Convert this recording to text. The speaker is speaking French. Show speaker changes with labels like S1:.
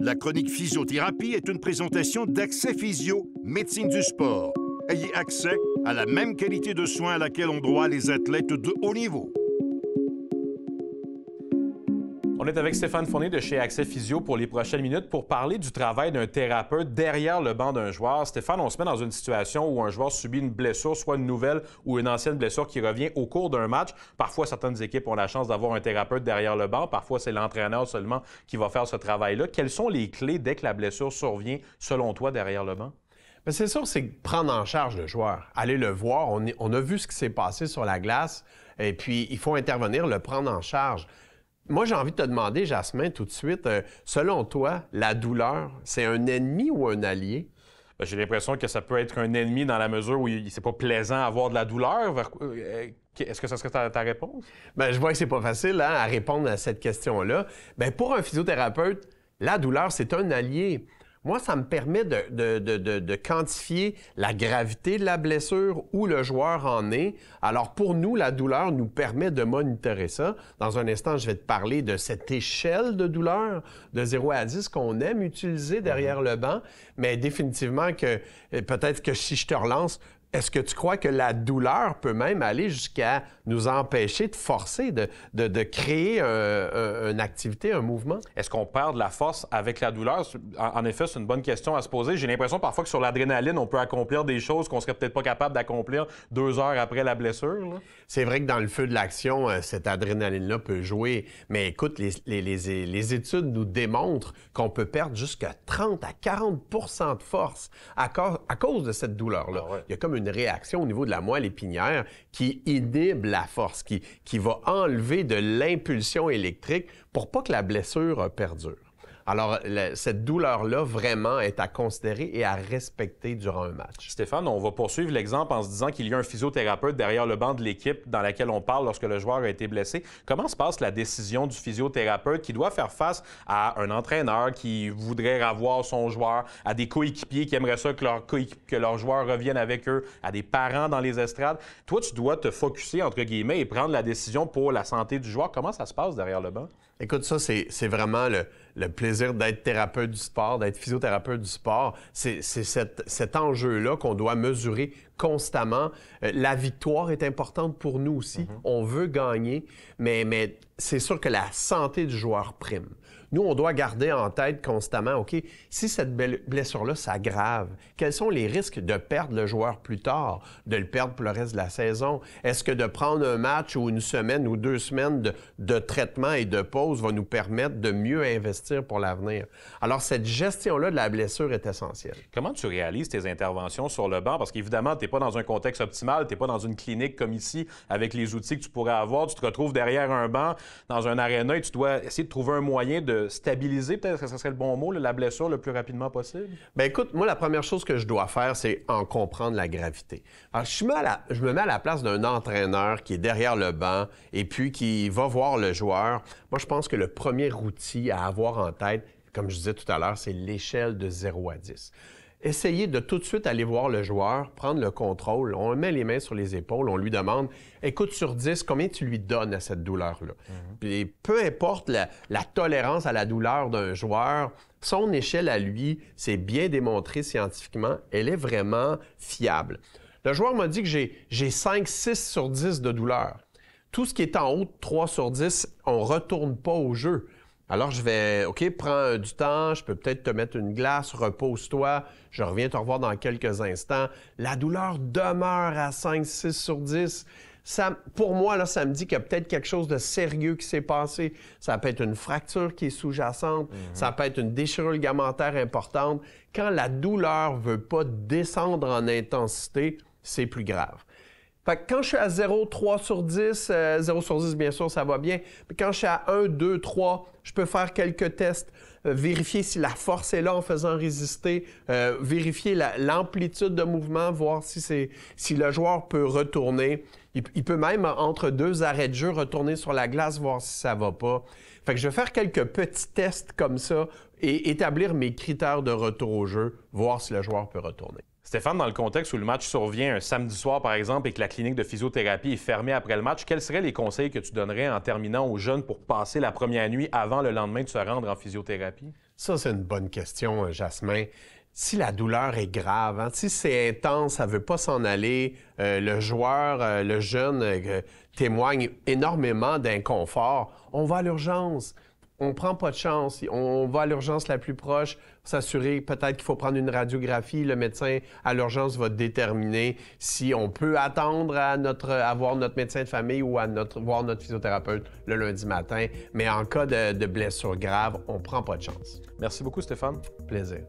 S1: La chronique physiothérapie est une présentation d'Accès Physio, médecine du sport. Ayez accès à la même qualité de soins à laquelle ont droit les athlètes de haut niveau.
S2: On est avec Stéphane Fournier de chez Accès Physio pour les prochaines minutes pour parler du travail d'un thérapeute derrière le banc d'un joueur. Stéphane, on se met dans une situation où un joueur subit une blessure, soit une nouvelle ou une ancienne blessure qui revient au cours d'un match. Parfois, certaines équipes ont la chance d'avoir un thérapeute derrière le banc. Parfois, c'est l'entraîneur seulement qui va faire ce travail-là. Quelles sont les clés dès que la blessure survient, selon toi, derrière le banc?
S3: Bien, c'est sûr, c'est prendre en charge le joueur. Aller le voir, on a vu ce qui s'est passé sur la glace, et puis il faut intervenir, le prendre en charge. Moi, j'ai envie de te demander, Jasmin, tout de suite, selon toi, la douleur, c'est un ennemi ou un allié?
S2: Bien, j'ai l'impression que ça peut être un ennemi dans la mesure où c'est pas plaisant d'avoir de la douleur. Est-ce que ça serait ta réponse?
S3: Bien, je vois que c'est pas facile à répondre à cette question-là. Bien, pour un physiothérapeute, la douleur, c'est un allié. Moi, ça me permet de quantifier la gravité de la blessure, où le joueur en est. Alors, pour nous, la douleur nous permet de monitorer ça. Dans un instant, je vais te parler de cette échelle de douleur de 0 à 10 qu'on aime utiliser derrière le banc. Mais définitivement que, peut-être que si je te relance, est-ce que tu crois que la douleur peut même aller jusqu'à nous empêcher de forcer, de créer une activité, un mouvement?
S2: Est-ce qu'on perd de la force avec la douleur? En effet, c'est une bonne question à se poser. J'ai l'impression parfois que sur l'adrénaline, on peut accomplir des choses qu'on serait peut-être pas capable d'accomplir 2 heures après la blessure. Là.
S3: C'est vrai que dans le feu de l'action, cette adrénaline-là peut jouer. Mais écoute, les études nous démontrent qu'on peut perdre jusqu'à 30 à 40 de force à cause de cette douleur-là.
S2: Ah ouais.
S3: Il y a comme une réaction au niveau de la moelle épinière qui inhibe la force, qui va enlever de l'impulsion électrique pour pas que la blessure perdure. Alors, cette douleur-là, vraiment, est à considérer et à respecter durant un match.
S2: Stéphane, on va poursuivre l'exemple en se disant qu'il y a un physiothérapeute derrière le banc de l'équipe dans laquelle on parle lorsque le joueur a été blessé. Comment se passe la décision du physiothérapeute qui doit faire face à un entraîneur qui voudrait avoir son joueur, à des coéquipiers qui aimeraient ça que leur joueur revienne avec eux, à des parents dans les estrades? Toi, tu dois te focusser, entre guillemets, et prendre la décision pour la santé du joueur. Comment ça se passe derrière le banc?
S3: Écoute, ça, c'est vraiment le plaisir d'être thérapeute du sport, d'être physiothérapeute du sport. C'est cet enjeu-là qu'on doit mesurer constamment. La victoire est importante pour nous aussi. On veut gagner, mais c'est sûr que la santé du joueur prime. Nous, on doit garder en tête constamment, OK, si cette blessure-là s'aggrave, quels sont les risques de perdre le joueur plus tard, de le perdre pour le reste de la saison? Est-ce que de prendre un match ou une semaine ou 2 semaines de traitement et de pause va nous permettre de mieux investir pour l'avenir? Alors, cette gestion-là de la blessure est essentielle.
S2: Comment tu réalises tes interventions sur le banc? Parce qu'évidemment, tu n'es pas dans un contexte optimal, tu n'es pas dans une clinique comme ici avec les outils que tu pourrais avoir. Tu te retrouves derrière un banc, dans un aréna, et tu dois essayer de trouver un moyen de stabiliser, peut-être que ce serait le bon mot, la blessure le plus rapidement possible?
S3: Bien, écoute, moi, la première chose que je dois faire, c'est en comprendre la gravité. Alors, je me mets à la place d'un entraîneur qui est derrière le banc et puis qui va voir le joueur. Moi, je pense que le premier outil à avoir en tête, comme je disais tout à l'heure, c'est l'échelle de 0 à 10. Essayez de tout de suite aller voir le joueur, prendre le contrôle. On met les mains sur les épaules, on lui demande « Écoute, sur 10, combien tu lui donnes à cette douleur-là? Puis peu importe la tolérance à la douleur d'un joueur, son échelle à lui, c'est bien démontré scientifiquement, elle est vraiment fiable. Le joueur m'a dit que j'ai 5, 6 sur 10 de douleur. Tout ce qui est en haut de 3 sur 10, on ne retourne pas au jeu. Alors, je vais, OK, prends du temps, je peux peut-être te mettre une glace, repose-toi, je reviens te revoir dans quelques instants. La douleur demeure à 5, 6 sur 10. Ça, pour moi, là, ça me dit qu'il y a peut-être quelque chose de sérieux qui s'est passé. Ça peut être une fracture qui est sous-jacente, ça peut être une déchirure ligamentaire importante. Quand la douleur ne veut pas descendre en intensité, c'est plus grave. Fait que quand je suis à 0, 3 sur 10, 0 sur 10, bien sûr, ça va bien. Mais quand je suis à 1, 2, 3, je peux faire quelques tests, vérifier si la force est là en faisant résister, vérifier l'amplitude de mouvement, voir si le joueur peut retourner. Il peut même, entre 2 arrêts de jeu, retourner sur la glace, voir si ça va pas. Fait que je vais faire quelques petits tests comme ça et établir mes critères de retour au jeu, voir si le joueur peut retourner.
S2: Stéphane, dans le contexte où le match survient un samedi soir, par exemple, et que la clinique de physiothérapie est fermée après le match, quels seraient les conseils que tu donnerais en terminant aux jeunes pour passer la première nuit avant le lendemain de se rendre en physiothérapie?
S3: Ça, c'est une bonne question, Jasmin. Si la douleur est grave, hein, si c'est intense, ça ne veut pas s'en aller, le joueur, le jeune témoigne énormément d'inconfort, on va à l'urgence. On ne prend pas de chance. On va à l'urgence la plus proche, s'assurer peut-être qu'il faut prendre une radiographie. Le médecin à l'urgence va déterminer si on peut attendre à voir notre médecin de famille ou voir notre physiothérapeute le lundi matin. Mais en cas de blessure grave, on ne prend pas de chance.
S2: Merci beaucoup, Stéphane.
S3: Plaisir.